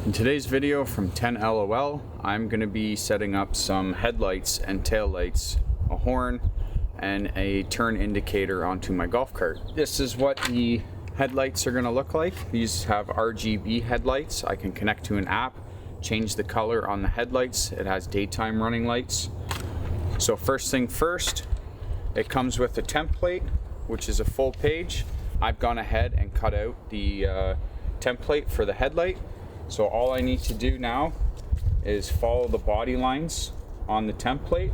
In today's video from 10LOL, I'm going to be setting up some headlights and taillights, a horn, and a turn indicator onto my golf cart. This is what the headlights are going to look like. These have RGB headlights. I can connect to an app, change the color on the headlights. It has daytime running lights. So first thing first, it comes with a template, which is a full page. I've gone ahead and cut out the template for the headlight. So all I need to do now is follow the body lines on the template,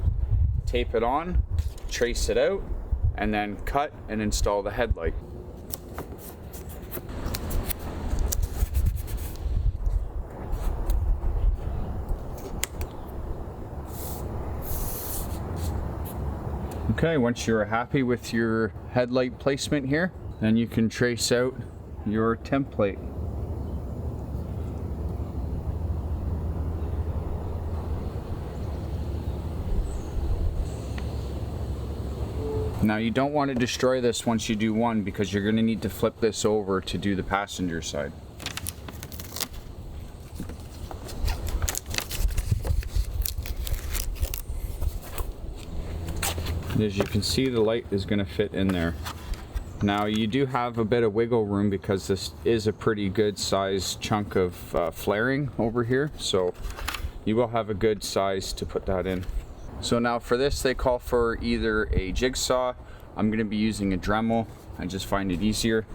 tape it on, trace it out, and then cut and install the headlight. Okay, once you're happy with your headlight placement here, then you can trace out your template. Now you don't want to destroy this once you do one, because you're going to need to flip this over to do the passenger side. As you can see, the light is going to fit in there. Now you do have a bit of wiggle room because this is a pretty good size chunk of flaring over here, so you will have a good size to put that in. So now for this, they call for either a jigsaw. I'm going to be using a Dremel. I just find it easier.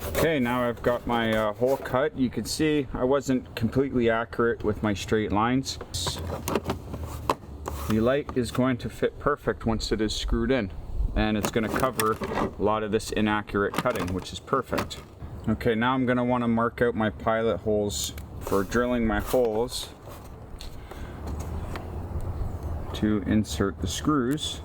Okay, now I've got my hole cut. You can see I wasn't completely accurate with my straight lines. The light is going to fit perfect once it is screwed in, and it's going to cover a lot of this inaccurate cutting, which is perfect. Okay, now I'm going to want to mark out my pilot holes for drilling my holes to insert the screws.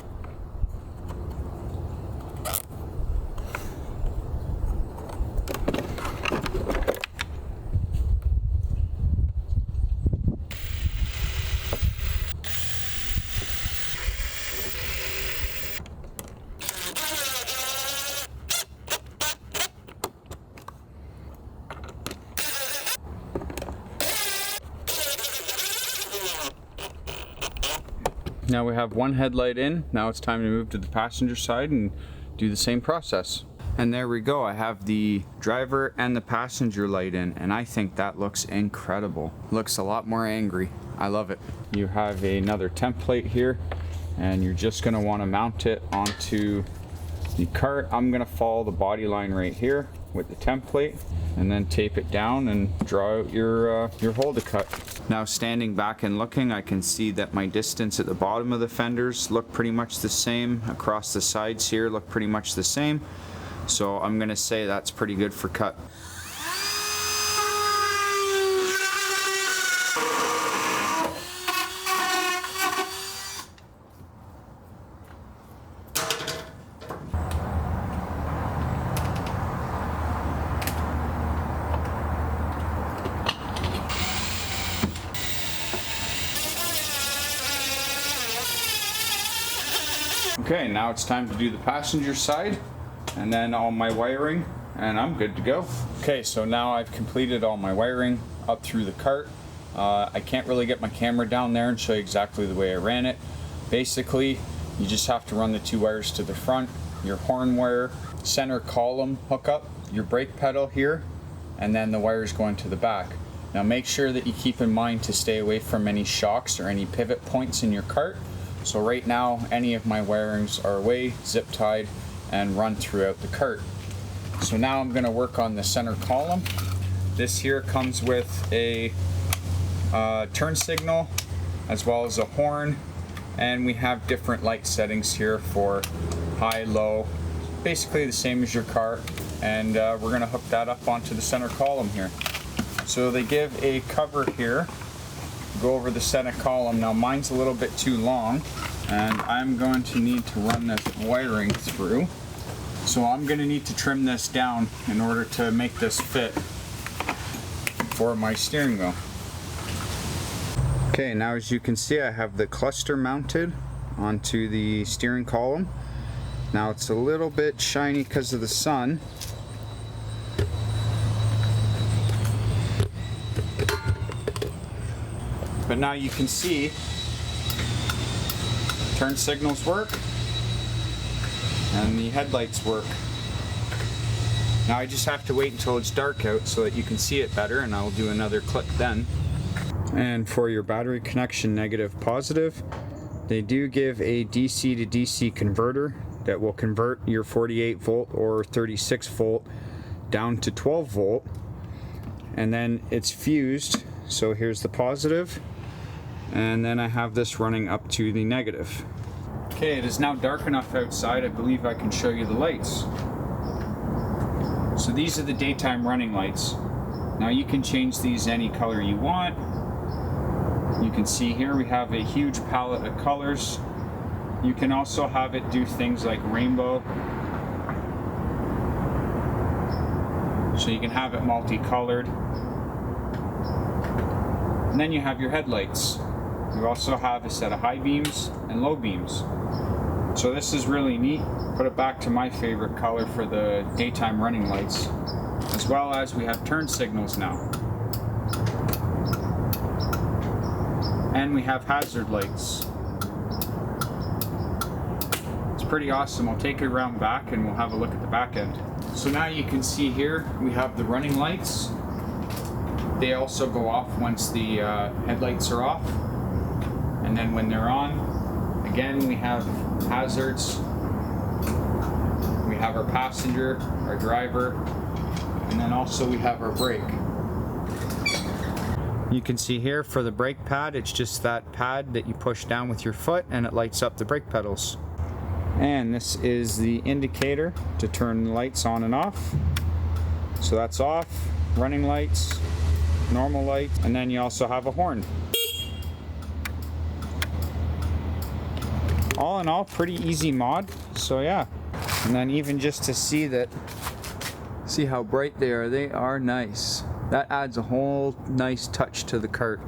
Now we have one headlight in. Now it's time to move to the passenger side and do the same process. And there we go. I have the driver and the passenger light in, and I think that looks incredible. Looks a lot more angry. I love it. You have another template here, and you're just going to want to mount it onto the cart. I'm going to follow the body line right here with the template, and then tape it down and draw out your hole to cut. Now standing back and looking, I can see that my distance at the bottom of the fenders look pretty much the same. Across the sides here look pretty much the same. So I'm going to say that's pretty good for cut. Okay, now it's time to do the passenger side and then all my wiring, and I'm good to go. Okay, so now I've completed all my wiring up through the cart. I can't really get my camera down there and show you exactly the way I ran it. Basically, you just have to run the two wires to the front, your horn wire, center column hookup, your brake pedal here, and then the wires going to the back. Now make sure that you keep in mind to stay away from any shocks or any pivot points in your cart. So right now, any of my wirings are away, zip tied, and run throughout the cart. So now I'm going to work on the center column. This here comes with a turn signal as well as a horn, and we have different light settings here for high, low, basically the same as your car, and we're going to hook that up onto the center column here. So they give a cover here. Go over the center column. Now mine's a little bit too long, and I'm going to need to run this wiring through. So I'm going to need to trim this down in order to make this fit for my steering wheel. Okay, now as you can see, I have the cluster mounted onto the steering column. Now it's a little bit shiny because of the sun. But now you can see turn signals work and the headlights work. Now I just have to wait until it's dark out so that you can see it better, and I'll do another clip then. And for your battery connection negative positive, they do give a DC to DC converter that will convert your 48 volt or 36 volt down to 12 volt, and then it's fused. So here's the positive, and then I have this running up to the negative. Okay, it is now dark enough outside. I believe I can show you the lights. So these are the daytime running lights. Now you can change these any color you want. You can see here we have a huge palette of colors. You can also have it do things like rainbow. So you can have it multicolored. And then you have your headlights. You also have a set of high beams and low beams. So this is really neat. Put it back to my favorite color for the daytime running lights. As well as we have turn signals now. And we have hazard lights. It's pretty awesome. I'll take it around back and we'll have a look at the back end. So now you can see here we have the running lights. They also go off once the headlights are off. And then when they're on, again we have hazards. We have our passenger, our driver, and then also we have our brake. You can see here for the brake pad, it's just that pad that you push down with your foot and it lights up the brake pedals. And this is the indicator to turn the lights on and off. So that's off, running lights, normal lights, and then you also have a horn. All in all, pretty easy mod. So yeah, and then even just to see how bright they are nice. That adds a whole nice touch to the cart.